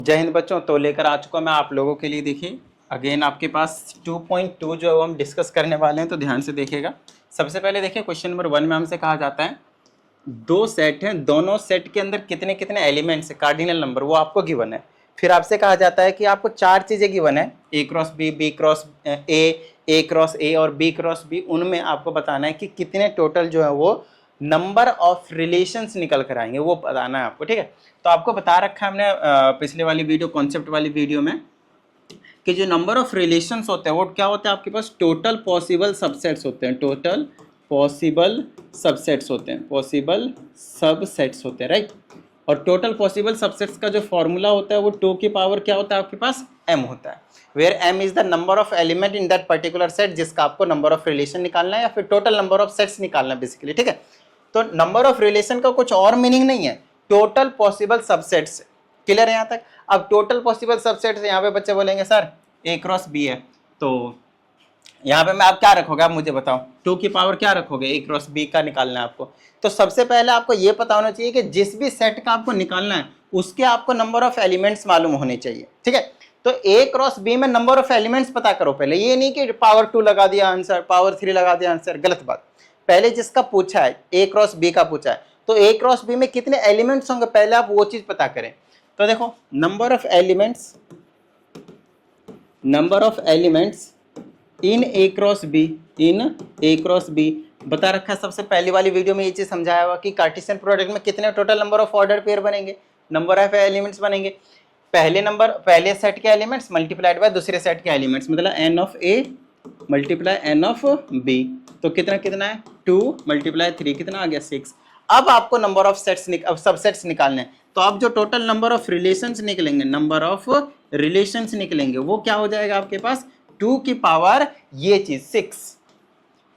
जय हिंद बच्चों। तो लेकर आ चुका मैं आप लोगों के लिए, देखिए अगेन आपके पास 2.2 जो हम डिस्कस करने वाले हैं, तो ध्यान से देखिएगा। सबसे पहले देखिए क्वेश्चन नंबर 1 में हमसे कहा जाता है दो सेट हैं, दोनों सेट के अंदर कितने कितने एलिमेंट्स है, कार्डिनल नंबर वो आपको गिवन है। फिर आपसे कहा जाता है कि आपको चार चीजें गिवन है, A cross B, B cross A cross A और बी क्रॉस बी। उनमें आपको बताना है कि कितने टोटल जो है वो नंबर ऑफ रिलेशंस निकल कर आएंगे, वो बताना है आपको। ठीक है, तो आपको बता रखा है हमने पिछले वाली वीडियो, कॉन्सेप्ट वाली वीडियो में, कि जो नंबर ऑफ रिलेशंस होते हैं वो क्या होते हैं आपके पास, टोटल पॉसिबल सबसेट्स होते हैं। टोटल पॉसिबल सबसेट्स होते हैं, पॉसिबल सबसेट्स होते हैं, राइट। और टोटल पॉसिबल सबसेट्स का जो फॉर्मूला होता है वो 2 की पावर क्या होता है आपके पास, m होता है, where m is the number of element in that particular set, जिसका आपको नंबर ऑफ रिलेशन निकालना है या फिर टोटल नंबर ऑफ सेट्स निकालना है बेसिकली। ठीक है, तो नंबर ऑफ रिलेशन का कुछ और मीनिंग नहीं है, टोटल पॉसिबल सबसेट्स। क्लियर है यहाँ तक? अब टोटल पॉसिबल सबसेट्स, यहाँ पे बच्चे बोलेंगे सर ए क्रॉस बी है, तो यहाँ पे मैं आप क्या रखोगे, आप मुझे बताओ, 2 की पावर क्या रखोगे, ए क्रॉस बी का निकालना है आपको। तो सबसे पहले आपको ये पता होना चाहिए कि जिस भी सेट का आपको निकालना है उसके आपको नंबर ऑफ एलिमेंट्स मालूम होने चाहिए। ठीक है, तो ए क्रॉस बी में नंबर ऑफ एलिमेंट्स पता करो पहले, ये नहीं कि पावर 2 लगा दिया आंसर, पावर 3 लगा दिया आंसर, गलत बात। पहले जिसका पूछा है ए क्रॉस बी का पूछा है, तो ए क्रॉस बी में कितने एलिमेंट्स होंगे पहले आप वो चीज पता करें। तो देखो number of elements, number of elements in A cross B, in A cross B बता रखा है। सबसे पहली वाली वीडियो में ये चीज समझाया हुआ कि कार्टेशियन प्रोडक्ट में कितने total number of order pair बनेंगे, नंबर ऑफ एलिमेंट्स बनेंगे। पहले सेट के एलिमेंट्स मल्टीप्लाइड बाय दूसरे सेट के एलिमेंट्स, मतलब n of A multiply n of B, तो कितना कितना है 2 मल्टीप्लाई 3 कितना आ गया 6। अब आपको नंबर ऑफ सेट्स सबसेट्स निकालने हैं, तो अब जो टोटल नंबर ऑफ रिलेशंस निकलेंगे, नंबर ऑफ रिलेशंस निकलेंगे, वो क्या हो जाएगा आपके पास 2 की पावर ये चीज 6,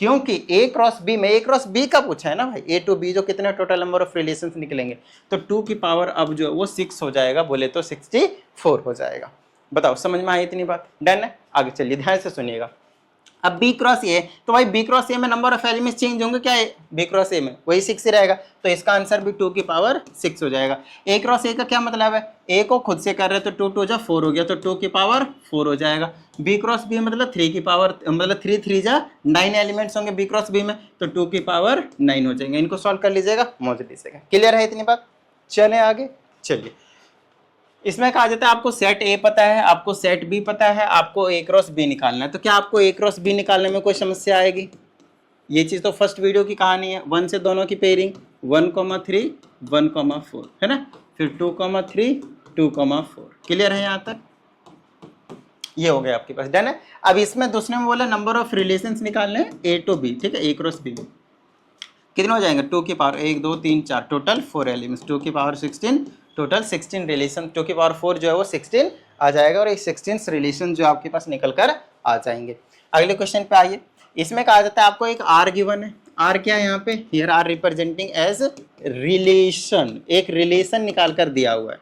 क्योंकि ए क्रॉस बी में, ए क्रॉस बी का पूछा है ना भाई, ए टू बी जो कितने टोटल नंबर ऑफ रिलेशंस निकलेंगे, तो 2 की पावर अब जो वो 6 हो जाएगा, बोले तो 64 हो जाएगा। बताओ समझ में आई इतनी बात? डन है, आगे चलिए ध्यान से सुनिएगा। अब बी क्रॉस ए, तो भाई बी क्रॉस ए में नंबर ऑफ एलिमेंट्स चेंज होंगे क्या, बी क्रॉस ए में वही 6 ही रहेगा, तो इसका आंसर भी 2 की पावर 6 हो जाएगा। ए क्रॉस ए का क्या मतलब है, ए को खुद से कर रहे हैं तो 2 2 जा 4 हो गया, तो 2 की पावर 4 हो जाएगा। बी क्रॉस बी मतलब 3 की पावर, मतलब 3 3 जा 9 एलिमेंट्स होंगे बी क्रॉस बी में, तो 2 की पावर 9 हो जाएंगे। इनको सॉल्व कर लीजिएगा, मौजूद लीजिएगा। क्लियर है इतनी बात? चले आगे चलिए। इसमें कहा जाता है आपको सेट ए पता है, आपको सेट बी पता है, आपको ए क्रॉस बी निकालना है, तो क्या आपको ए क्रॉस बी निकालने में कोई समस्या आएगी? ये चीज तो फर्स्ट वीडियो की कहानी है, 1 से दोनों की पेयरिंग 1,3 1,4 है ना, फिर 2,3 2,4। क्लियर है यहाँ तक? ये हो गया आपके पास, डन है। अब इसमें दूसरे में बोला नंबर ऑफ रिलेशंस निकालने हैं ए टू बी, ठीक है, ए क्रॉस बी में कितने हो जाएंगे, 2 की पावर 1 2 3 4, टोटल 4 एलिमेंट्स, 2 की पावर 16, टोटल 16 रिलेशन, 2 की पावर 4 जो है वो 16 आ जाएगा, और ये 16 रिलेशन जो आपके पास निकल कर आ जाएंगे। अगले क्वेश्चन पे आइए। इसमें कहा जाता है आपको एक आर गिवन है, आर क्या है यहाँ पे, here are representing as relation, एक रिलेशन निकाल कर दिया हुआ है।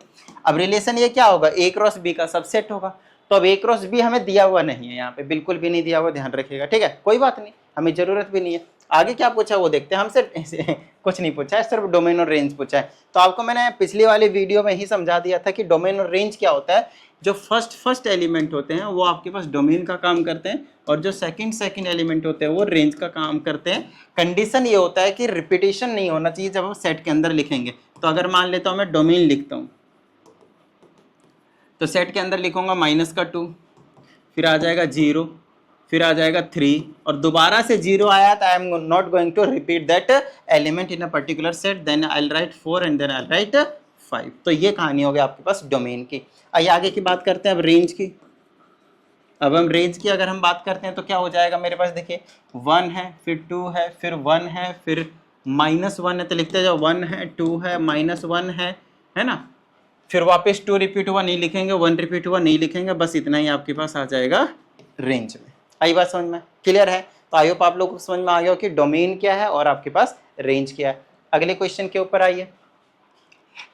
अब रिलेशन ये क्या होगा, ए क्रॉस बी का सबसेट होगा, तो अब ए क्रॉस बी हमें दिया हुआ नहीं है, यहाँ पे बिल्कुल भी नहीं दिया हुआ, ध्यान रखिएगा। ठीक है, कोई बात नहीं, हमें जरूरत भी नहीं है। आगे क्या पूछा वो देखते हैं, हमसे कुछ नहीं पूछा है, सिर्फ डोमेन और रेंज पूछा है। तो आपको मैंने पिछली वाली वीडियो में ही समझा दिया था कि डोमेन और रेंज क्या होता है। जो फर्स्ट एलिमेंट होते हैं वो आपके पास डोमेन का काम करते हैं, और जो सेकंड एलिमेंट होते हैं वो रेंज का काम करते हैं। कंडीशन ये होता है कि रिपीटेशन नहीं होना चाहिए जब हम सेट के अंदर लिखेंगे। तो अगर मान लेता हूँ मैं डोमेन लिखता हूँ, तो सेट के अंदर लिखूंगा -2, फिर आ जाएगा 0, फिर आ जाएगा 3, और दोबारा से 0 आया तो I am not going to repeat that element in a particular set, then I will write 4 and then I will write 5। तो ये कहानी हो गई आपके पास डोमेन की। आइए आगे की बात करते हैं अब रेंज की। अब हम रेंज की अगर हम बात करते हैं तो क्या हो जाएगा मेरे पास, देखिए 1 है, फिर 2 है, फिर 1 है, फिर -1 है, तो लिखते जाओ 1 है, 2 है, -1 है ना, फिर वापस 2 रिपीट हुआ नहीं लिखेंगे, 1 रिपीट हुआ नहीं लिखेंगे, बस इतना ही आपके पास आ जाएगा रेंज में। आई बात समझ में? क्लियर है? तो आई होप आप लोग को समझ में आ गया हो कि डोमेन क्या है और आपके पास रेंज क्या है। अगले क्वेश्चन के ऊपर आइए।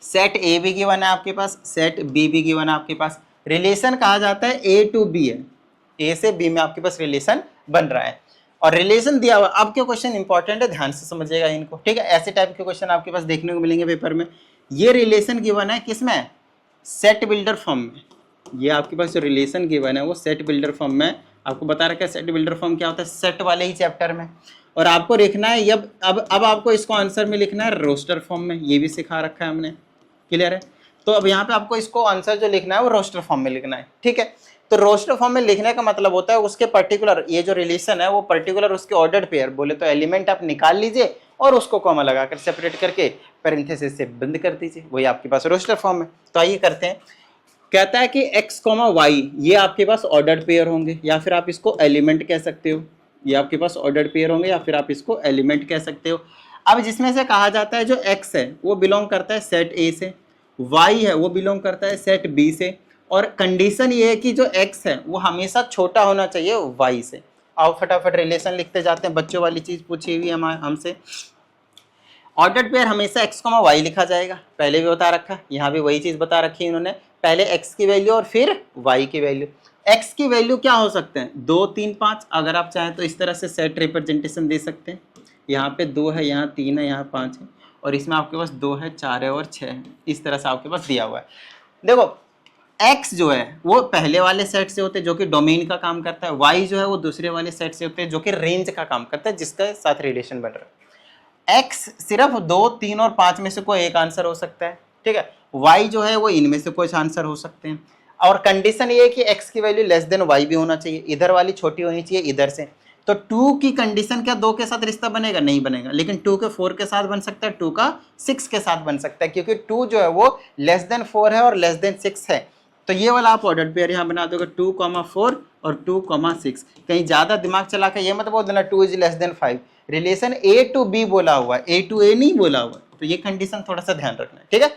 सेट ए भी गिवन है आपके पास, सेट बी भी गिवन है आपके पास। रिलेशन कहा जाता है ए टू बी है, ए से बी में आपके पास रिलेशन बन रहा है, और रिलेशन दिया हुआ। अब क्या क्वेश्चन इंपॉर्टेंट है, ध्यान से समझिएगा इनको, ठीक है। ऐसे टाइप के क्वेश्चन आपके पास देखने को मिलेंगे पेपर में। ये रिलेशन गिवन है किसमें, सेट बिल्डर फॉर्म में, ये आपके पास जो रिलेशन गिवन है वो सेट बिल्डर फॉर्म में आपको बता रखा है। सेट बिल्डर फॉर्म क्या होता है, सेट वाले ही चैप्टर में, और आपको लिखना है अब आपको इसको आंसर में लिखना है रोस्टर फॉर्म में, ये भी सिखा रखा है हमने, क्लियर है। तो अब यहाँ पे आपको इसको आंसर जो लिखना है वो रोस्टर फॉर्म में लिखना है, ठीक है। तो रोस्टर फॉर्म में लिखने का मतलब होता है उसके पर्टिकुलर ये जो रिलेशन है वो पर्टिकुलर उसके ऑर्डर्ड पेयर, बोले तो एलिमेंट आप निकाल लीजिए और उसको कॉमा लगाकर सेपरेट करके पैरेंथेसिस से बंद कर दीजिए, वही आपके पास रोस्टर फॉर्म है। तो आइए करते हैं। कहता है कि x, y ये आपके पास ऑर्डर्ड पेयर होंगे, या फिर आप इसको एलिमेंट कह सकते हो, ये आपके पास ऑर्डर्ड पेयर होंगे या फिर आप इसको एलिमेंट कह सकते हो। अब जिसमें से कहा जाता है जो x है वो बिलोंग करता है सेट A से, y है वो बिलोंग करता है सेट B से, और कंडीशन ये है कि जो x है वो हमेशा छोटा होना चाहिए y से। आओ फटाफट रिलेशन लिखते जाते हैं, बच्चों वाली चीज पूछी हुई है हमसे। ऑर्डर्ड पेयर हमेशा x, y लिखा जाएगा, पहले भी बता रखा, यहाँ भी वही चीज बता रखी है इन्होंने, पहले x की वैल्यू और फिर y की वैल्यू। x की वैल्यू क्या हो सकते हैं, 2, 3, 5, अगर आप चाहें तो इस तरह से सेट रिप्रेजेंटेशन दे सकते हैं। यहाँ पे 2 है, यहाँ 3 है, यहाँ 5 है, और इसमें आपके पास 2 है, 4 है और 6 है, इस तरह से आपके पास दिया हुआ है। देखो x जो है वो पहले वाले सेट से होते हैं जो कि डोमेन का काम करता है, y जो है वो दूसरे वाले सेट से होते हैं जो कि रेंज का काम करता है, जिसका साथ रिलेशन बन रहा है। x सिर्फ 2, 3 और 5 में से कोई एक आंसर हो सकता है, ठीक है। y जो है वो इनमें से कुछ आंसर हो सकते हैं, और कंडीशन ये है कि x की वैल्यू लेस देन y भी होना चाहिए, इधर वाली छोटी होनी चाहिए इधर से। तो 2 की कंडीशन क्या 2 के साथ रिश्ता बनेगा, नहीं बनेगा, लेकिन 2 के 4 के साथ बन सकता है, 2 का 6 के साथ बन सकता है, क्योंकि 2 जो है वो लेस देन 4 है और लेस देन 6 है। तो ये वाला आप ऑर्डर्ड पेयर यहाँ बना दोगे 2, 4 और 2, 6। कहीं ज्यादा दिमाग चला कर ये मत बोल देना 2 is less than 5, relation A to B बोला हुआ है, A to A नहीं बोला हुआ, तो ये कंडीशन थोड़ा सा ध्यान रखना है, ठीक है।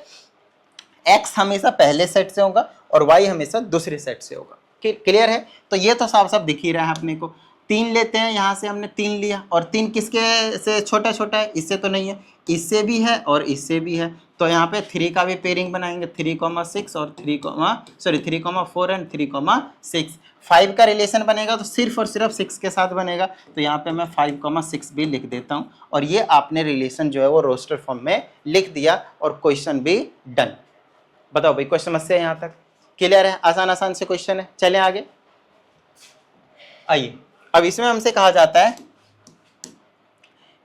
x हमेशा पहले सेट से होगा और y हमेशा दूसरे सेट से होगा, क्लियर है। तो ये तो साफ साफ दिख ही रहा है अपने को। 3 लेते हैं, यहाँ से हमने 3 लिया, और 3 किसके से छोटा छोटा है, इससे तो नहीं है, इससे भी है और इससे भी है, तो यहाँ पे 3 का भी पेयरिंग बनाएंगे, 3,6 और 3,4 एंड 3,6। 5 का रिलेशन बनेगा तो सिर्फ और सिर्फ 6 के साथ बनेगा, तो यहाँ पे मैं 5,6 भी लिख देता हूँ, और ये आपने रिलेशन जो है वो रोस्टर फॉर्म में लिख दिया और क्वेश्चन भी डन। बताओ भाई, क्वेश्चन समझ से यहाँ तक क्लियर है, आसान आसान से क्वेश्चन है। चलें आगे। आइए, अब इसमें हमसे कहा जाता है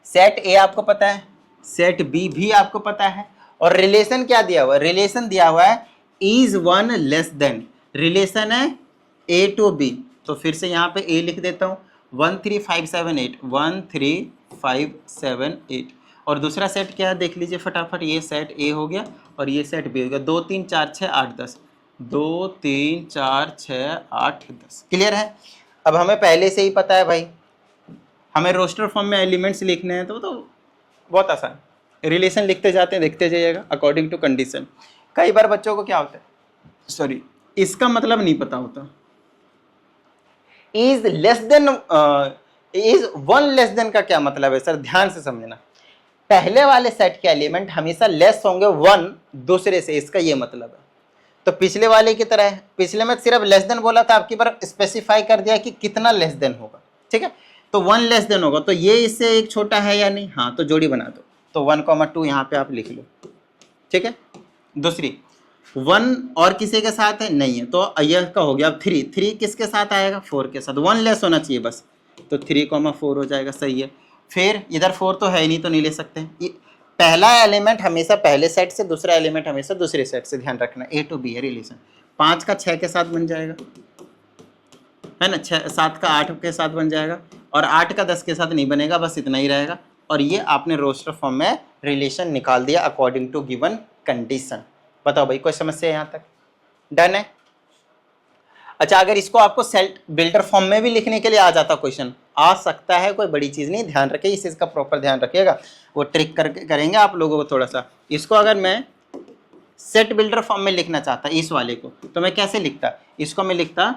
सेट A आपको पता है, सेट B भी आपको पता है, और रिलेशन क्या दिया हुआ है, रिलेशन दिया हुआ है इज 1 लेस देन, रिलेशन है A to B, तो फिर से यहाँ पे A लिख देता हूँ, 1, 3, 5, 7, 8, 1, 3, 5, 7, 8, और दूसरा सेट क्या है देख लीजिए फटाफट, ये सेट A हो गया और ये सेट B हो गया, 2, 3, 4, 6, 8, 10, 2, 3, 4, 6, 8, 10, क्लियर है। अब हमें पहले से ही पता है भाई, हमें रोस्टर फॉर्म में एलिमेंट्स लिखने हैं, तो बहुत आसान, रिलेशन लिखते जाते हैं, देखते जाइएगा अकॉर्डिंग टू कंडीशन। कई बार बच्चों को क्या होता है, सॉरी इसका मतलब नहीं पता होता, is less than, is 1 less than का क्या मतलब है सर, ध्यान से समझना। पहले वाले सेट के एलिमेंट हमेशा लेस होंगे 1 दूसरे से, इसका ये मतलब है। तो पिछले वाले की तरह है, पिछले में सिर्फ लेस देन बोला था, आपकी बार स्पेसिफाई कर दिया कि कितना लेस देन होगा, ठीक है। तो 1 लेस देन होगा, तो ये इससे एक छोटा है या नहीं, हाँ, तो जोड़ी बना दो, तो 1,2 यहाँ पे आप लिख लो, ठीक है। दूसरी 1 और किसी के साथ है नहीं है, तो यह का हो गया। अब 3 किसके साथ आएगा, 4 के साथ, 1 लेस होना चाहिए बस, तो 3,4 हो जाएगा, सही है। फिर इधर 4 तो है ही नहीं, तो नहीं ले सकते। पहला एलिमेंट हमेशा पहले सेट से, दूसरा एलिमेंट हमेशा दूसरे सेट से, ध्यान रखना, A to B है रिलेशन। 5 का 6 के साथ बन जाएगा, है ना, 7 का 8 के साथ बन जाएगा, और 8 का 10 के साथ नहीं बनेगा, बस इतना ही रहेगा। और ये आपने रोस्टर फॉर्म में रिलेशन निकाल दिया अकॉर्डिंग टू गिवन कंडीशन। बताओ भाई, कोई समस्या यहाँ तक डन है। अच्छा, अगर इसको आपको सेट बिल्डर फॉर्म में भी लिखने के लिए आ जाता क्वेश्चन, आ सकता है, कोई बड़ी चीज़ नहीं, ध्यान रखिए, इस चीज़ का प्रॉपर ध्यान रखिएगा, वो ट्रिक करके करेंगे आप लोगों को थोड़ा सा। इसको अगर मैं सेट बिल्डर फॉर्म में लिखना चाहता इस वाले को, तो मैं कैसे लिखता, इसको मैं लिखता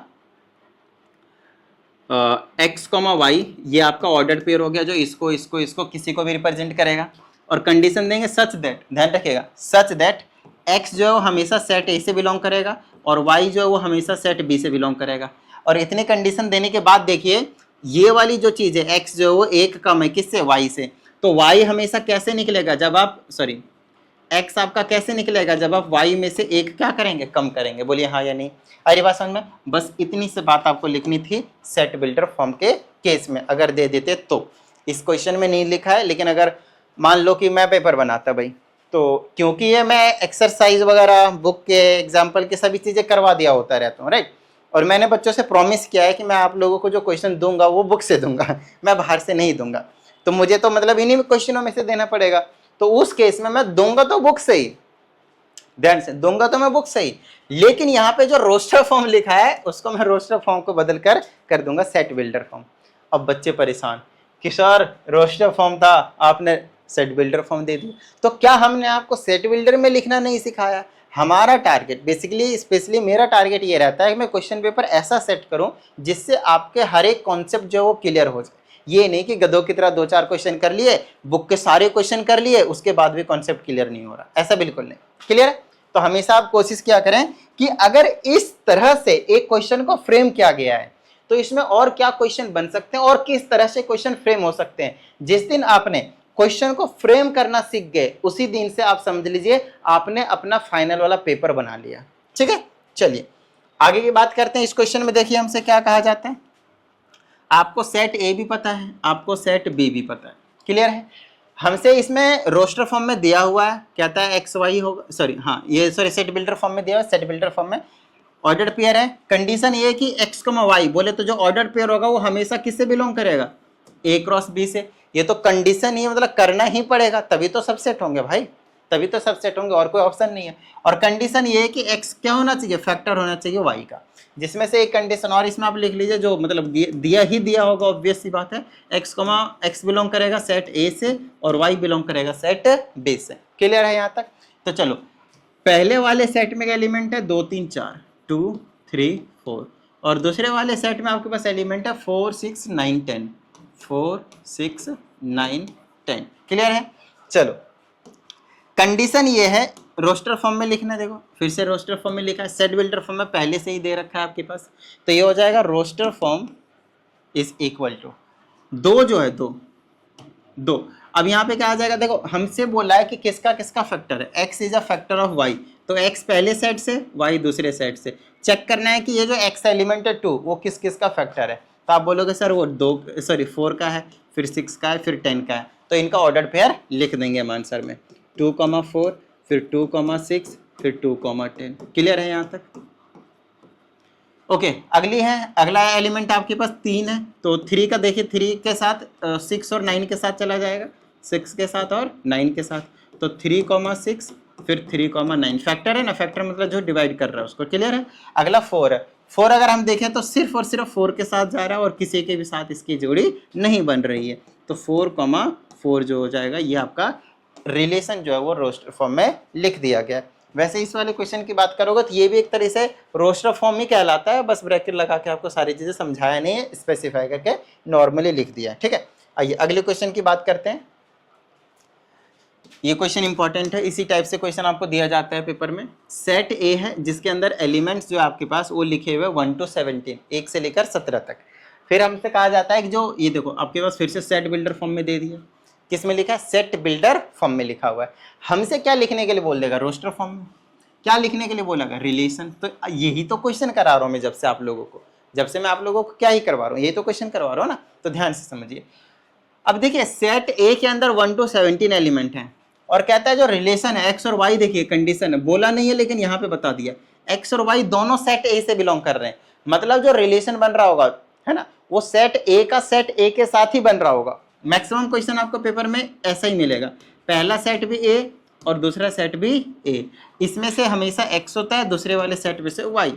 x, y, ये आपका ऑर्डर्ड पेयर हो गया, जो इसको इसको इसको किसी को भी रिप्रेजेंट करेगा, और कंडीशन देंगे सच दैट, ध्यान रखिएगा, सच दैट x जो है वो हमेशा सेट A से बिलोंग करेगा और y जो है वो हमेशा सेट B से बिलोंग करेगा। और इतने कंडीशन देने के बाद देखिए, ये वाली जो चीज़ है x जो है वो 1 कम है किससे, y से, तो y हमेशा कैसे निकलेगा, जब आप x आपका कैसे निकलेगा, जब आप y में से एक क्या करेंगे, कम करेंगे। बोलिए हाँ या नहीं, अरे बात समझ में। बस इतनी सी बात आपको लिखनी थी सेट बिल्डर फॉर्म के केस में, अगर दे देते तो। इस क्वेश्चन में नहीं लिखा है, लेकिन अगर मान लो कि मैं पेपर बनाता भाई, तो क्योंकि ये मैं एक्सरसाइज वगैरह बुक के एग्जाम्पल के सभी चीज़ें करवा दिया होता रहता हूँ, राइट। और मैंने बच्चों से प्रॉमिस किया है कि मैं आप लोगों को जो क्वेश्चन दूंगा वो बुक से दूंगा, मैं बाहर से नहीं दूंगा। तो मुझे तो मतलब इन्हीं क्वेश्चनों में से देना पड़ेगा, तो उस केस में मैं दूंगा तो बुक से ही, ध्यान से दूंगा तो मैं बुक से ही। लेकिन यहाँ पे जो रोस्टर फॉर्म लिखा है उसको मैं रोस्टर फॉर्म को बदल कर दूंगा सेट बिल्डर फॉर्म। अब बच्चे परेशान कि सर रोस्टर फॉर्म था, आपने सेट बिल्डर फॉर्म दे दिया। तो क्या हमने आपको सेट बिल्डर में लिखना नहीं सिखाया? हमारा टारगेट बेसिकली, स्पेशली मेरा टारगेट ये रहता है कि मैं क्वेश्चन पेपर ऐसा सेट करूं जिससे आपके हर एक कॉन्सेप्ट जो है वो क्लियर हो जाए। ये नहीं कि गधों की तरह 2-4 क्वेश्चन कर लिए, बुक के सारे क्वेश्चन कर लिए, उसके बाद भी कॉन्सेप्ट क्लियर नहीं हो रहा, ऐसा बिल्कुल नहीं। क्लियर है? तो हमेशा आप कोशिश क्या करें कि अगर इस तरह से एक क्वेश्चन को फ्रेम किया गया है तो इसमें और क्या क्वेश्चन बन सकते हैं और किस तरह से क्वेश्चन फ्रेम हो सकते हैं। जिस दिन आपने क्वेश्चन को फ्रेम करना सीख गए, उसी दिन से आप समझ लीजिए आपने अपना फाइनल वाला पेपर बना लिया। ठीक है, चलिए आगे की बात करते हैं। इस क्वेश्चन में देखिए हमसे क्या कहा जाता है, आपको सेट ए भी पता है, आपको सेट बी भी पता है। क्लियर है? हमसे इसमें रोस्टर फॉर्म में दिया हुआ है, कहता है एक्स वाई होगा, सेट बिल्डर फॉर्म में दिया हुआ है। सेट बिल्डर फॉर्म में ऑर्डर्ड पेयर है, कंडीशन ये है कि एक्स कमा वाई बोले तो जो ऑर्डर्ड पेयर होगा वो हमेशा किससे बिलोंग करेगा, ए क्रॉस बी से। ये तो कंडीशन ही है, मतलब करना ही पड़ेगा, तभी तो सब सेट होंगे भाई, तभी तो सब सेट होंगे, और कोई ऑप्शन नहीं है। और कंडीशन ये है कि एक्स क्या होना चाहिए, फैक्टर होना चाहिए वाई का, जिसमें से एक कंडीशन और इसमें आप लिख लीजिए जो मतलब दिया होगा, ऑब्वियस सी बात है। एक्स बिलोंग करेगा सेट ए से और वाई बिलोंग करेगा सेट बी से। क्लियर है यहाँ तक? तो चलो पहले वाले सेट में एलिमेंट है 2 3 4, 2 3 4, और दूसरे वाले सेट में आपके पास एलिमेंट है 4 6 9 10, 4 6 9 10। क्लियर है? चलो कंडीशन ये है, रोस्टर फॉर्म में लिखना, देखो फिर से रोस्टर फॉर्म में लिखा है, सेट बिल्डर फॉर्म में पहले से ही दे रखा है आपके पास। तो ये हो जाएगा roster form is equal to दो, जो है दो। अब यहाँ पे क्या आ जाएगा, देखो हमसे बोला है कि किसका किसका फैक्टर है, x is a factor of y, तो एक्स पहले सेट से, वाई दूसरे सेट से। चेक करना है कि ये जो एक्स एलिमेंट है 2 वो किस किस का फैक्टर है। तो आप बोलोगे सर वो 4 का है, फिर 6 का है, फिर 10 का है, तो इनका ऑर्डर पेयर लिख देंगे हम आंसर में, 2,4, फिर 2,6, फिर 2,10। क्लियर है यहाँ तक? ओके अगली है, अगला एलिमेंट आपके पास 3 है, तो 3 का देखिए 3 के साथ 6 और 9 के साथ चला जाएगा, 6 के साथ और 9 के साथ, तो 3,6 फिर 3,9, फैक्टर है ना, फैक्टर मतलब जो डिवाइड कर रहा है उसको। क्लियर है? अगला 4 है, 4 अगर हम देखें तो सिर्फ और सिर्फ 4 के साथ जा रहा है और किसी के भी साथ इसकी जोड़ी नहीं बन रही है, तो 4,4 जो हो जाएगा ये आपका रिलेशन जो है वो रोस्टर फॉर्म में लिख दिया गया। वैसे इस वाले क्वेश्चन की बात करोगे तो ये भी एक तरह से रोस्टर फॉर्म ही कहलाता है, बस ब्रैकेट लगा के आपको सारी चीज़ें समझाया नहीं है, स्पेसिफाई करके नॉर्मली लिख दिया है। ठीक है, आइए अगले क्वेश्चन की बात करते हैं। ये क्वेश्चन इंपॉर्टेंट है, इसी टाइप से क्वेश्चन आपको दिया जाता है पेपर में। सेट ए है जिसके अंदर एलिमेंट्स जो आपके पास वो लिखे हुए 1 to 17, 1 से लेकर 17 तक। फिर हमसे कहा जाता है कि जो ये देखो आपके पास फिर से सेट बिल्डर फॉर्म में दे दिया, किस में लिखा है, सेट बिल्डर फॉर्म में लिखा हुआ है। हमसे क्या लिखने के लिए बोल देगा, रोस्टर फॉर्म में क्या लिखने के लिए बोलेगा, रिलेशन। तो यही तो क्वेश्चन करा रहा हूँ मैं जब से आप लोगों को, जब से मैं आप लोगों को क्या ही करवा रहा हूँ, यही तो क्वेश्चन करवा रहा हूँ ना, तो ध्यान से समझिए। अब देखिए सेट ए के अंदर 1 to 17 एलिमेंट हैं और कहता है जो रिलेशन है एक्स और वाई, देखिए कंडीशन है, बोला नहीं है लेकिन यहाँ पे बता दिया, एक्स और वाई दोनों सेट ए से बिलोंग कर रहे हैं, मतलब जो रिलेशन बन रहा होगा है ना वो सेट ए का सेट ए के साथ ही बन रहा होगा। मैक्सिमम क्वेश्चन आपको पेपर में ऐसा ही मिलेगा, पहला सेट भी ए और दूसरा सेट भी ए, इसमें से हमेशा एक्स होता है, दूसरे वाले सेट में से वाई।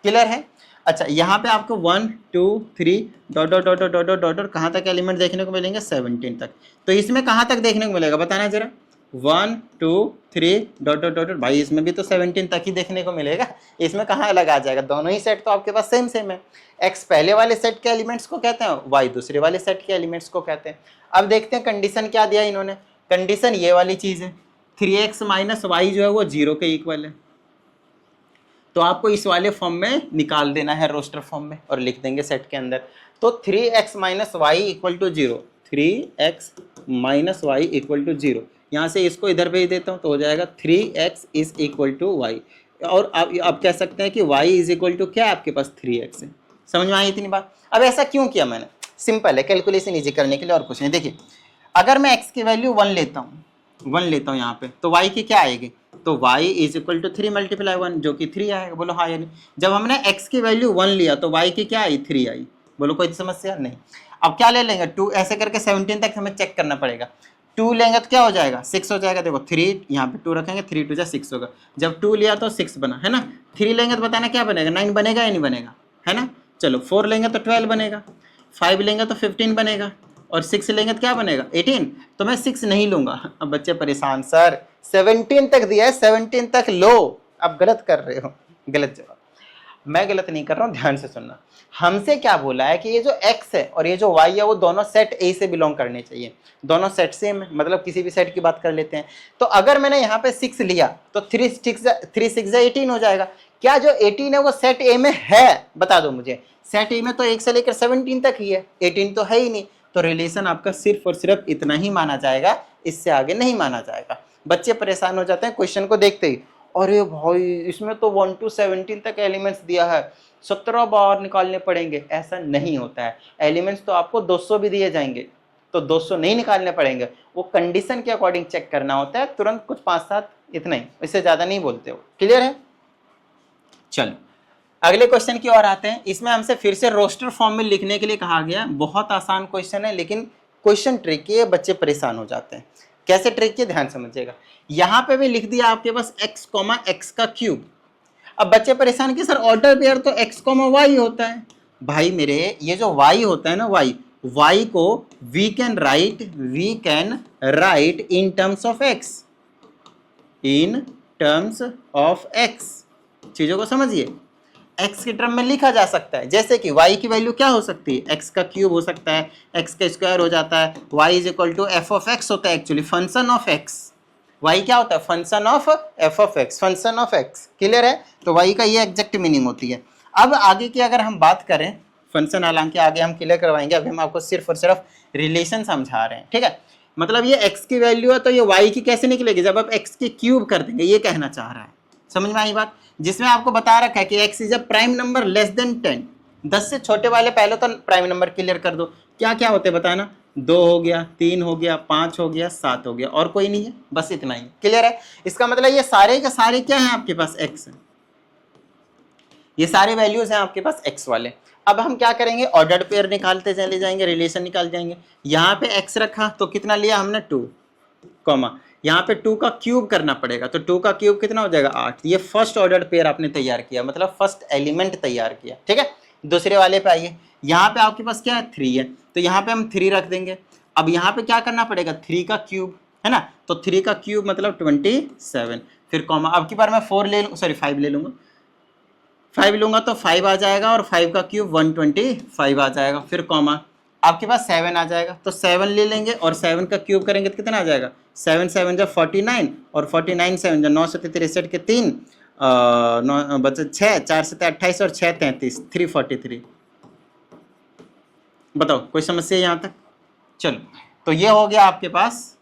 क्लियर है? अच्छा यहाँ पे आपको 1 2 3 dot dot dot dot dot dot कहाँ तक एलिमेंट देखने को मिलेंगे, 17 तक। तो इसमें कहाँ तक देखने को मिलेगा बताना जरा, 1 2 3 डॉट डॉट डॉट, भाई इसमें भी तो 17 तक ही देखने को मिलेगा, इसमें कहाँ अलग आ जाएगा, दोनों ही सेट तो आपके पास सेम सेम है। एक्स पहले वाले सेट के एलिमेंट्स को कहते हैं, वाई दूसरे वाले सेट के एलिमेंट्स को कहते हैं। अब देखते हैं कंडीशन क्या दिया इन्होंने, कंडीशन ये वाली चीज़ है, 3x माइनस वाई जो है वो 0 के इक्वल है, तो आपको इस वाले फॉर्म में निकाल देना है रोस्टर फॉर्म में और लिख देंगे सेट के अंदर। तो 3x minus y equal to 0, 3x minus y equal to 0, यहाँ से इसको इधर भेज देता हूँ तो हो जाएगा 3x is equal to Y. और आप कह सकते हैं कि y इज इक्वल टू क्या है आपके पास 3x है। समझ में आई इतनी बात। अब ऐसा क्यों किया मैंने, सिंपल है, कैलकुलेशन इजी करने के लिए और कुछ नहीं। देखिए अगर मैं x की वैल्यू 1 लेता हूँ यहाँ पे तो y की क्या आएगी, तो y is equal to 3 multiply 1 जो कि 3 आएगा। बोलो हाँ या नहीं। जब हमने x की वैल्यू 1 लिया तो y की क्या आई 3 आई। बोलो कोई समस्या नहीं। अब क्या ले लेंगे 2, ऐसे करके 17 तक हमें चेक करना पड़ेगा। 2 लेंगे तो क्या हो जाएगा 6 हो जाएगा। देखो 3 यहाँ पे 2 रखेंगे, 3 2 जा 6 होगा। जब 2 लिया तो 6 बना है ना। 3 लेंगे तो बताना क्या बनेगा 9 बनेगा या नहीं बनेगा, है ना। चलो 4 लेंगे तो 12 बनेगा, 5 लेंगे तो 15 बनेगा, और 6 लेंगे तो क्या बनेगा 18। तो मैं 6 नहीं लूंगा। अब बच्चे परेशान, सर 17 तक दिया है, 17 तक लो। अब गलत कर रहे हो, गलत जवाब। मैं गलत नहीं कर रहा हूं, ध्यान से सुनना। हमसे क्या बोला है कि ये जो x है और ये जो y है वो दोनों सेट A से बिलोंग करने चाहिए। दोनों सेट सेम है, मतलब किसी भी सेट की बात कर लेते हैं। तो अगर मैंने यहाँ पे 6 लिया तो 3 6 18 हो जाएगा। क्या जो 18 है वो सेट A में है, बता दो मुझे। सेट A में तो 1 से लेकर 17 तक ही है, 18 तो है ही नहीं। तो रिलेशन आपका सिर्फ और सिर्फ इतना ही माना जाएगा, इससे आगे नहीं माना जाएगा। बच्चे परेशान हो जाते हैं क्वेश्चन को देखते ही, अरे भाई इसमें तो 1 to 17 तक एलिमेंट्स दिया है, 17 बार निकालने पड़ेंगे। ऐसा नहीं होता है। एलिमेंट्स तो आपको 200 भी दिए जाएंगे तो 200 नहीं निकालने पड़ेंगे, वो कंडीशन के अकॉर्डिंग चेक करना होता है। तुरंत कुछ 5-7 इतना ही, इससे ज्यादा नहीं बोलते हो। क्लियर है। चलो अगले क्वेश्चन की ओर आते हैं। इसमें हमसे फिर से रोस्टर फॉर्म में लिखने के लिए कहा गया। बहुत आसान क्वेश्चन है लेकिन क्वेश्चन ट्रिकी है, बच्चे परेशान हो जाते हैं। कैसे ट्रिकी है ध्यान समझिएगा। यहाँ पे भी लिख दिया आपके पास x, x का क्यूब। अब बच्चे परेशान कि सर ऑर्डर पेयर तो x, y होता है। भाई मेरे ये जो y होता है ना y को we can write in terms of x, in terms of x। चीजों को समझिए, x के टर्म में लिखा जा सकता है। जैसे कि y की वैल्यू क्या हो सकती है, x का क्यूब हो सकता है, x का स्क्वायर हो जाता है। y is equal to f of x होता है, actually function of x। y क्या होता है, function of f of x, function of x। Clear है। तो y का ये एग्जैक्ट मीनिंग होती है। अब आगे की अगर हम बात करें, फंक्शन हालांकि आगे हम क्लियर करवाएंगे, अभी हम आपको सिर्फ और सिर्फ रिलेशन समझा रहे हैं। ठीक है। मतलब ये x की वैल्यू है तो ये y की कैसे निकलेगी, जब आप x के क्यूब कर देंगे, ये कहना चाह रहा है। समझ में आई बात। जिसमें आपको बता रखा है कि x is a prime number less than 10। 10 से छोटे वाले पहले तो प्राइम नंबर क्लियर कर दो। क्या क्या होते बताना, 2 हो गया, 3 हो गया, 5 हो गया, 7 हो गया, और कोई नहीं है, बस इतना ही। क्लियर है। इसका मतलब ये सारे के सारे क्या है आपके पास x है, ये सारे वैल्यूज हैं आपके पास x वाले। अब हम क्या करेंगे, ऑर्डर्ड पेयर निकालते चले जाएंगे, रिलेशन निकाल जाएंगे। यहाँ पे x रखा तो कितना लिया हमने 2, यहाँ पे 2 का क्यूब करना पड़ेगा, तो 2 का क्यूब कितना हो जाएगा 8। ये फर्स्ट ऑर्डर पेयर आपने तैयार किया, मतलब फर्स्ट एलिमेंट तैयार किया। ठीक है। दूसरे वाले पे आइए, यहाँ पे आपके पास क्या है 3 है, तो यहाँ पे हम 3 रख देंगे। अब यहाँ पे क्या करना पड़ेगा 3 का क्यूब, है ना। तो 3 का क्यूब मतलब 27, फिर कॉमा। अब की बार मैं 4 ले लूँ, सॉरी 5 ले लूँगा, 5 लूँगा तो 5 आ जाएगा, और 5 का क्यूब 125 आ जाएगा, फिर कॉमा। आपके पास 7 आ जाएगा तो 7 ले लेंगे, और 7 का क्यूब करेंगे तो कितना आ जाएगा 7 7 जब 49, और 49 7 जब 9 7 63 के 3 बचे 6, 4 7 28 और 6 33, 343। बताओ कोई समस्या यहाँ तक। चलो तो ये हो गया आपके पास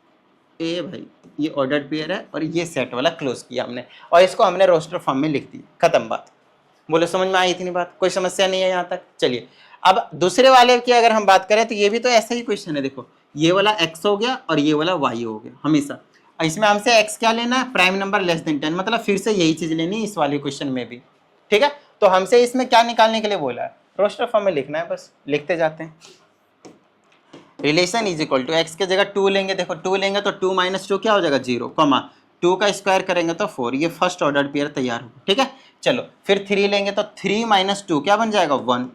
ए भाई, ये ऑर्डर्ड पेयर है और ये सेट वाला क्लोज किया हमने, और इसको हमने रोस्टर फॉर्म में लिख दिया, खत्म बात। बोले समझ में आई इतनी बात, कोई समस्या नहीं है यहाँ तक। चलिए अब दूसरे वाले की अगर हम बात करें तो ये भी तो ऐसा ही क्वेश्चन है। देखो ये वाला x हो गया और ये वाला y हो गया हमेशा। इसमें हमसे x क्या लेना है, प्राइम नंबर लेस देन 10, मतलब फिर से यही चीज लेनी इस वाले क्वेश्चन में भी। ठीक है। तो हमसे इसमें क्या निकालने के लिए बोला है, रोस्टर फॉर्म में लिखना है, बस लिखते जाते हैं। Relation is equal to x के जगह 2 लेंगे। देखो 2 लेंगे तो 2 - 2 क्या हो जाएगा 0, 2 का स्क्वायर करेंगे तो 4, ये फर्स्ट ऑर्डर पेयर तैयार होगा। ठीक है। चलो फिर 3 लेंगे तो 3 - 2 क्या बन जाएगा 1,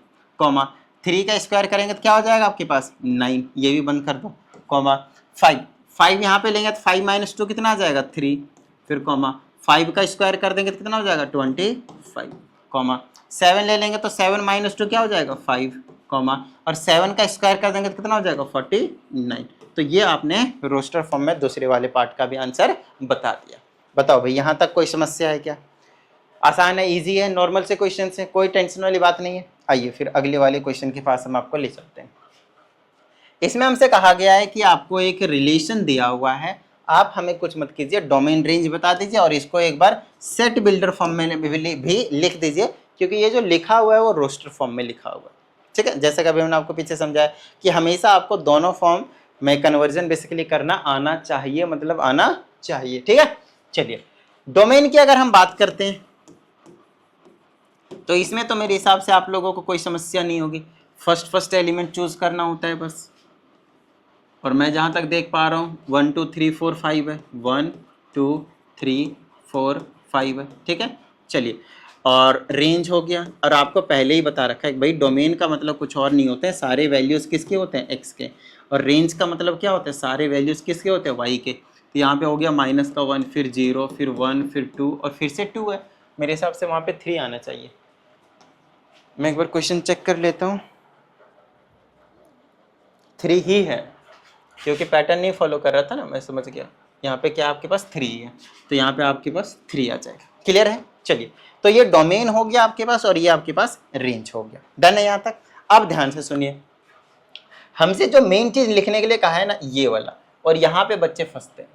3 का स्क्वायर करेंगे तो क्या हो जाएगा आपके पास 9, ये भी बंद कर दो, 5 यहाँ पे लेंगे तो 5 - 2 कितना आ जाएगा 3, फिर 5 का स्क्वायर कर देंगे तो कितना हो जाएगा 25, 7 ले लेंगे तो 7 - 2 क्या हो जाएगा 5, और 7 का स्क्वायर कर देंगे तो कितना हो जाएगा 49। तो ये आपने रोस्टर फॉर्म में दूसरे वाले पार्ट का भी आंसर बता दिया। बताओ भाई यहाँ तक कोई समस्या है क्या। आसान है, इजी है, नॉर्मल से क्वेश्चन से, कोई टेंशन वाली बात नहीं है। आइए फिर अगले वाले क्वेश्चन के पास हम आपको ले चलते हैं। इसमें हमसे कहा गया है कि आपको एक रिलेशन दिया हुआ है आप हमें कुछ मत कीजिए, डोमेन रेंज बता दीजिए और इसको एक बार सेट बिल्डर फॉर्म में भी लिख दीजिए, क्योंकि ये जो लिखा हुआ है वो रोस्टर फॉर्म में लिखा हुआ है। ठीक है, जैसे कभी हमने आपको पीछे समझाया कि हमेशा आपको दोनों फॉर्म में कन्वर्जन बेसिकली करना आना चाहिए, मतलब आना चाहिए। ठीक है, चलिए डोमेन की अगर हम बात करते हैं तो इसमें तो मेरे हिसाब से आप लोगों को कोई समस्या नहीं होगी। फर्स्ट एलिमेंट चूज करना होता है बस, और मैं जहां तक देख पा रहा हूँ 1 2 3 4 5 है, 1 2 3 4 5 है। ठीक है, चलिए, और रेंज हो गया। और आपको पहले ही बता रखा है भाई डोमेन का मतलब कुछ और नहीं होते हैं, सारे वैल्यूज़ किसके होते हैं, एक्स के, और रेंज का मतलब क्या होता है, सारे वैल्यूज़ किसके होते हैं, वाई के। तो यहाँ पे हो गया -1, फिर 0, फिर 1, फिर 2 और फिर से 2 है। मेरे हिसाब से वहाँ पे 3 आना चाहिए। मैं एक बार क्वेश्चन चेक कर लेता हूँ, 3 ही है, क्योंकि पैटर्न नहीं फॉलो कर रहा था ना, मैं समझ गया। यहाँ पे क्या आपके पास 3 है, तो यहाँ पे आपके पास 3 आ जाएगा। क्लियर है, चलिए, तो ये डोमेन हो गया आपके पास और ये आपके पास रेंज हो गया। डन है यहाँ तक। अब ध्यान से सुनिए, हमसे जो मेन चीज लिखने के लिए कहा है ना, ये वाला, और यहाँ पे बच्चे फंसते हैं।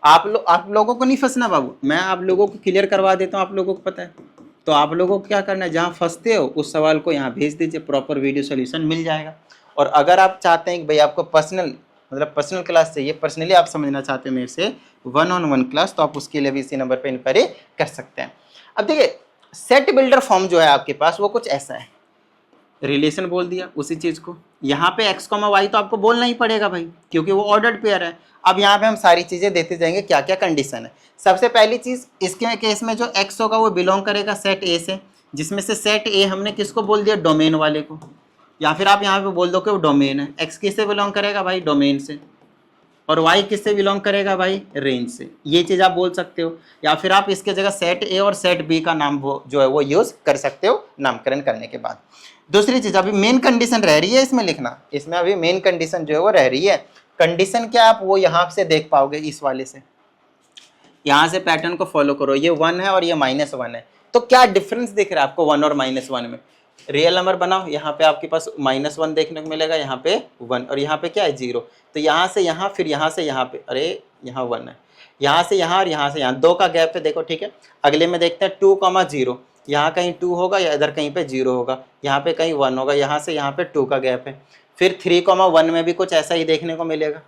आप लोगों को नहीं फंसना बाबू, मैं आप लोगों को क्लियर करवा देता हूँ, आप लोगों को पता है। तो आप लोगों को क्या करना है, जहाँ फंसते हो उस सवाल को यहाँ भेज दीजिए, प्रॉपर वीडियो सोल्यूशन मिल जाएगा। और अगर आप चाहते हैं कि भाई आपको पर्सनल क्लास चाहिए, पर्सनली आप समझना चाहते हैं मेरे से 1-on-1 क्लास, तो आप उसके लिए भी इसी नंबर पर इंक्वायरी कर सकते हैं। अब देखिए, सेट बिल्डर फॉर्म जो है आपके पास वो कुछ ऐसा है, रिलेशन बोल दिया उसी चीज को, यहाँ पे x, y तो आपको बोलना ही पड़ेगा भाई, क्योंकि वो ऑर्डर्ड पेयर है। अब यहाँ पे हम सारी चीजें देते जाएंगे, क्या क्या कंडीशन है। सबसे पहली चीज, इसके केस में जो x होगा वो बिलोंग करेगा सेट ए से, जिसमें से सेट ए हमने किसको बोल दिया, डोमेन वाले को, या फिर आप यहाँ पे बोल दो कि वो डोमेन है। x किससे बिलोंग करेगा भाई, डोमेन से, और y किससे बिलोंग करेगा भाई, रेंज से। ये चीज आप बोल सकते हो, या फिर आप इसके जगह सेट ए और सेट बी का नाम जो है वो यूज कर सकते हो नामकरण करने के बाद। दूसरी चीज, अभी मेन कंडीशन रह रही है इसमें लिखना, इसमें अभी मेन कंडीशन जो है वो रह रही है। कंडीशन क्या आप वो यहाँ से देख पाओगे, इस वाले से, यहाँ से पैटर्न को फॉलो करो, ये 1 है और ये -1 है, तो क्या डिफरेंस दिख रहा है आपको 1 और -1 में। रियल नंबर बनाओ, यहाँ पे आपके पास -1 देखने को मिलेगा, यहाँ पे 1, और यहाँ पे क्या है 0। तो यहाँ से यहाँ, फिर यहाँ से यहाँ पे, अरे यहाँ 1 है, यहाँ से यहाँ और यहाँ से यहाँ, 2 का गैप है देखो। ठीक है, अगले में देखते हैं 2,0, यहाँ कहीं 2 होगा या इधर कहीं पे 0 होगा, यहाँ पे कहीं 1 होगा, यहाँ से यहाँ पे 2 का गैप है। फिर 3,1 में भी कुछ ऐसा ही देखने को मिलेगा,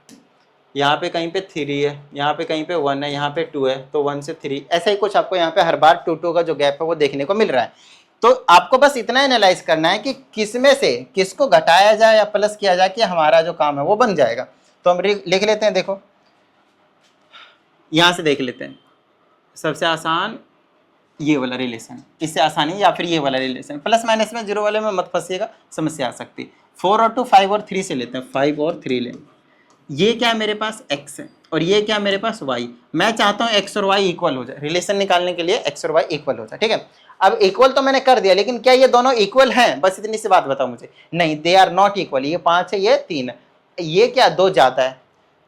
यहाँ पे कहीं पे 3 है, यहाँ पे कहीं पे 1 है, यहाँ पे 2 है, तो 1 से 3 ऐसा ही कुछ आपको यहाँ पे हर बार 2 का जो गैप है वो देखने को मिल रहा है। तो आपको बस इतना एनालाइज करना है कि किसमें से किसको घटाया जाए या प्लस किया जाए कि हमारा जो काम है वो बन जाएगा। तो हम लिख लेते हैं, देखो यहाँ से देख लेते हैं, सबसे आसान ये वाला रिलेशन, इससे आसानी, या फिर ये वाला रिलेशन, प्लस माइनस में 0 वाले में मत फंसिएगा, समस्या आ सकती है। 4 और 2, 5 और 3 से लेते हैं, 5 और 3 लें। ये क्या है मेरे पास, x है, और ये क्या है मेरे पास, y। मैं चाहता हूँ x और y इक्वल हो जाए, रिलेशन निकालने के लिए x और y इक्वल हो जाए। ठीक है, अब इक्वल तो मैंने कर दिया, लेकिन क्या ये दोनों इक्वल हैं, बस इतनी सी बात बताओ मुझे। नहीं, दे आर नॉट इक्वल। ये 5 है, ये 3 है, ये क्या 2 ज्यादा है।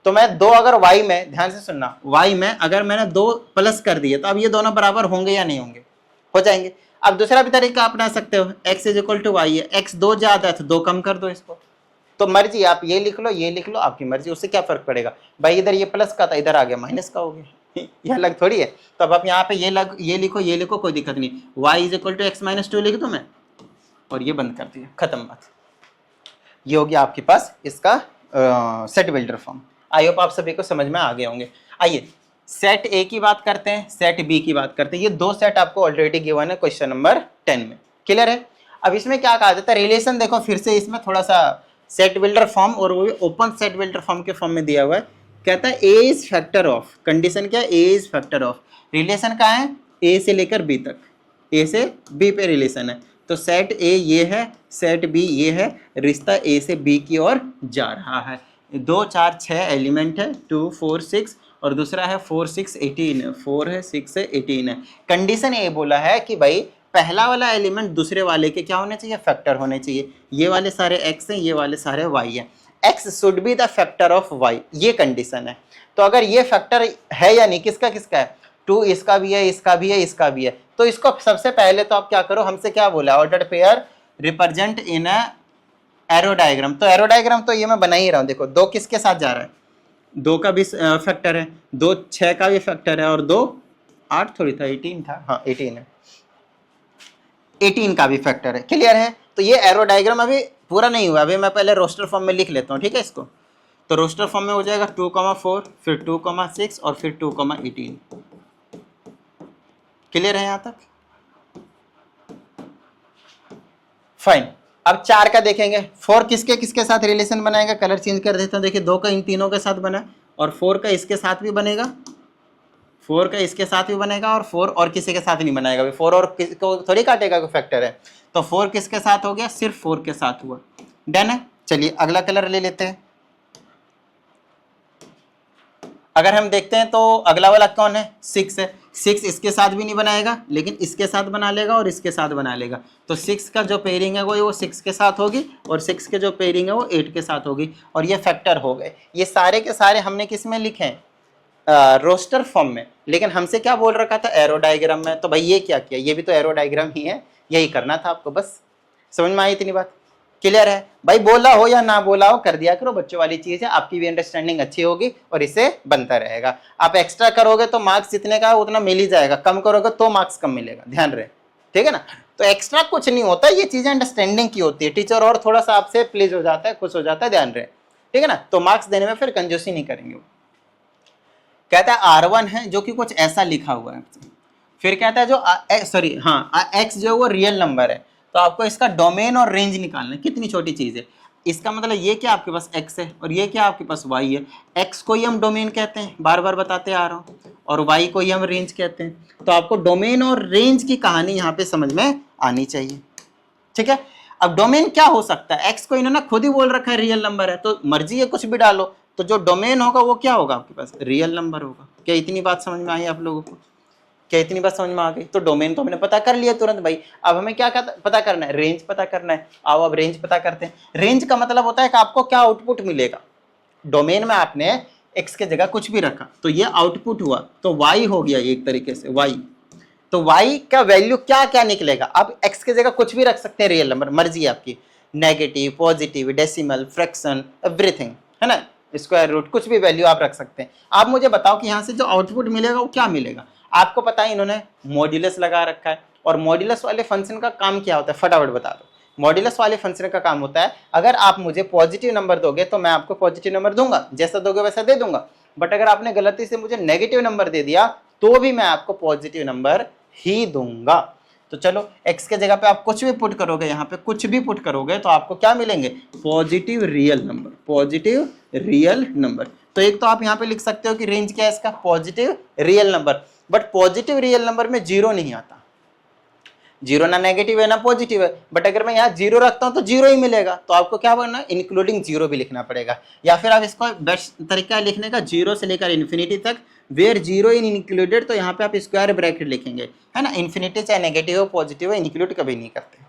तो मैं 2 अगर y में, ध्यान से सुनना, y में अगर मैंने 2 प्लस कर दिए तो अब ये दोनों बराबर होंगे या नहीं होंगे, हो जाएंगे। अब दूसरा भी तरीका अपना सकते हो, x = y है, x 2 ज्यादा है तो 2 कम कर दो इसको। तो मर्जी, आप ये लिख लो, ये लिख लो, आपकी मर्जी, उससे क्या फर्क पड़ेगा भाई। इधर ये प्लस का था, इधर आ गया माइनस का हो गया, ये अलग थोड़ी है। तो अब आप यहाँ पे ये लिखो, कोई दिक्कत नहीं। y = x - 2 लिख दो मैं, और ये बंद कर दिया, खत्म बात। ये हो गया आपके पास इसका set builder form. I hope आप सभी को समझ में आ गए होंगे। आइए सेट ए की बात करते हैं, सेट बी की बात करते हैं। ये 2 सेट आपको ऑलरेडी गिवन है क्वेश्चन नंबर 10 में, क्लियर है। अब इसमें क्या कहा जाता है, रिलेशन देखो फिर से, इसमें थोड़ा सा सेट बिल्डर फॉर्म, और वो भी ओपन सेट बिल्डर फॉर्म के फॉर्म में दिया हुआ है। कहता है ए इज फैक्टर ऑफ, कंडीशन क्या है, ए इज फैक्टर ऑफ, रिलेशन का है ए से लेकर बी तक, ए से बी पे रिलेशन है। तो सेट ए ये है, सेट बी ये है, रिश्ता ए से बी की ओर जा रहा है। 2 4 6 एलिमेंट है, 2 4 6, और दूसरा है 4 6 18 है, 4 है 6 है 18 है। कंडीशन ये बोला है कि भाई पहला वाला एलिमेंट दूसरे वाले के क्या होने चाहिए, फैक्टर होने चाहिए। ये वाले सारे x हैं, ये वाले सारे y हैं, x should be the factor of y, ये कंडीशन है। तो अगर ये फैक्टर है या नहीं, किसका किसका है, 2 इसका भी है, इसका भी है, इसका भी है। तो इसको सबसे पहले तो आप क्या करो, हमसे क्या बोला, ordered pair represent in a arrow diagram. तो एरो डायग्राम तो ये मैं बना ही रहा हूँ, देखो 2 किसके साथ जा रहा है, 2 का भी फैक्टर है, 2 6 का भी फैक्टर है, और 2 8 थोड़ी था, 18 था, हाँ 18 है, 18 का भी फैक्टर है। क्लियर है? तो ये एरो डायग्राम अभी पूरा नहीं हुआ, अभी मैं पहले रोस्टर फॉर्म में लिख लेता हूँ, ठीक है इसको। तो रोस्टर फॉर्म में हो जाएगा 2,4, फिर 2,6 और फिर 2,18। क्लियर है यहाँ तक? फाइन। अब 4 का देखेंगे, 4 किसके किसके साथ रिलेशन बनाएगा, कलर चेंज कर देता हूँ। देखिए 2 का इन तीनों के साथ बना, और 4 का इसके साथ भी बनेगा, 4 का इसके साथ भी बनेगा, और 4 और किसी के साथ नहीं बनाएगा, 4 और किसी को थोड़ी काटेगा, कोई फैक्टर है। तो 4 किसके साथ हो गया, सिर्फ 4 के साथ हुआ। डन है। चलिए अगला कलर ले लेते हैं। अगर हम देखते हैं तो अगला वाला कौन है, 6 है। 6 इसके साथ भी नहीं बनाएगा, लेकिन इसके साथ बना लेगा और इसके साथ बना लेगा। तो 6 का जो पेयरिंग है वो 6 के साथ होगी, और 6 के जो पेयरिंग है वो 8 के साथ होगी, और ये फैक्टर हो गए। ये सारे के सारे हमने किस में लिखे हैं, रोस्टर फॉर्म में। लेकिन हमसे क्या बोल रखा था, एरो डायग्राम में। तो भाई ये क्या किया, ये भी तो एरो डायग्राम ही है, यही करना था आपको। बस समझ में आई इतनी बात? क्लियर है भाई? बोला हो या ना बोला हो, कर दिया करो, बच्चों वाली चीज है, आपकी भी अंडरस्टैंडिंग अच्छी होगी और इससे बनता रहेगा। आप एक्स्ट्रा करोगे तो मार्क्स जितने का उतना मिल ही जाएगा, कम करोगे तो मार्क्स कम मिलेगा, ध्यान रहे, ठीक है ना। तो एक्स्ट्रा कुछ नहीं होता, ये चीजें अंडरस्टैंडिंग की होती है। टीचर और थोड़ा सा आपसे प्लीज हो जाता है, खुश हो जाता है, ध्यान रहे, ठीक है ना। तो मार्क्स देने में फिर कंजूसी नहीं करेंगे। कहता है R1 है, जो कि कुछ ऐसा लिखा हुआ है। फिर कहता है जो सॉरी हाँ x जो है वो रियल नंबर है, तो आपको इसका डोमेन और रेंज निकालना है। कितनी छोटी चीज है, इसका मतलब ये क्या आपके पास x है और ये क्या आपके पास y है। x को ही हम डोमेन कहते हैं, बार बार बताते आ रहा हूँ, और y को ही हम रेंज कहते हैं। तो आपको डोमेन और रेंज की कहानी यहाँ पे समझ में आनी चाहिए, ठीक है। अब डोमेन क्या हो सकता है, x को इन्होंने खुद ही बोल रखा है रियल नंबर है, तो मर्जी है कुछ भी डालो, तो जो डोमेन होगा वो क्या होगा आपके पास, रियल नंबर होगा। क्या इतनी बात समझ में आई आप लोगों को? क्या इतनी बात समझ में आ गई? तो डोमेन तो हमने पता कर लिया तुरंत भाई। अब हमें क्या पता करना है, रेंज पता करना है। आओ अब रेंज पता करते हैं। रेंज का मतलब होता है कि आपको क्या आउटपुट मिलेगा। डोमेन में आपने x के जगह कुछ भी रखा तो ये आउटपुट हुआ, तो y हो गया एक तरीके से y। तो y का वैल्यू क्या क्या निकलेगा। अब x के जगह कुछ भी रख सकते हैं, रियल नंबर, मर्जी है आपकी, negative, positive, decimal, fraction, everything, है ना, स्क्वायर रूट, कुछ भी वैल्यू आप रख सकते हैं। आप मुझे बताओ कि यहाँ से जो आउटपुट मिलेगा वो क्या मिलेगा। आपको पता है इन्होंने मॉड्यूलस लगा रखा है, और मॉड्यूलस वाले फंक्शन का काम क्या होता है, फटाफट बता दो। मॉड्यूलस वाले फंक्शन का काम होता है, अगर आप मुझे पॉजिटिव नंबर दोगे तो मैं आपको पॉजिटिव नंबर दूंगा, जैसा दोगे वैसा दे दूंगा। बट अगर आपने गलती से मुझे नेगेटिव नंबर दे दिया तो भी मैं आपको पॉजिटिव नंबर ही दूंगा। तो चलो x के जगह पे आप कुछ भी पुट करोगे, यहाँ पे कुछ भी पुट करोगे तो आपको क्या मिलेंगे, positive real number, positive real number. तो एक तो आप यहाँ पे लिख सकते हो कि रेंज क्या है इसका, positive real number. But positive real number में जीरो नहीं आता, जीरो ना नेगेटिव है ना पॉजिटिव है। बट अगर मैं यहाँ जीरो रखता हूँ तो जीरो ही मिलेगा, तो आपको क्या करना है, इंक्लूडिंग जीरो भी लिखना पड़ेगा। या फिर आप इसको बेस्ट तरीका है लिखने का, जीरो से लेकर इन्फिनिटी तक, वेयर जीरो इन इंक्लूडेड, तो यहाँ पे आप स्क्वायर ब्रैकेट लिखेंगे, है ना। इन्फिनिटी चाहे नेगेटिव हो पॉजिटिव हो, इंक्लूड कभी नहीं करते।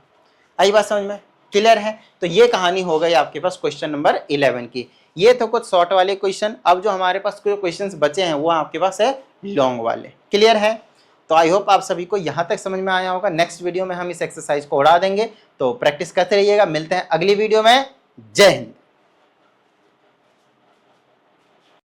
आई बात समझ में? क्लियर है? तो ये कहानी हो गई आपके पास क्वेश्चन नंबर 11 की। ये तो कुछ शॉर्ट वाले क्वेश्चन। अब जो हमारे पास कुछ क्वेश्चंस बचे हैं वो आपके पास है लॉन्ग वाले। क्लियर है? तो आई होप आप सभी को यहाँ तक समझ में आया होगा। नेक्स्ट वीडियो में हम इस एक्सरसाइज को उड़ा देंगे, तो प्रैक्टिस करते रहिएगा। मिलते हैं अगली वीडियो में। जय हिंद।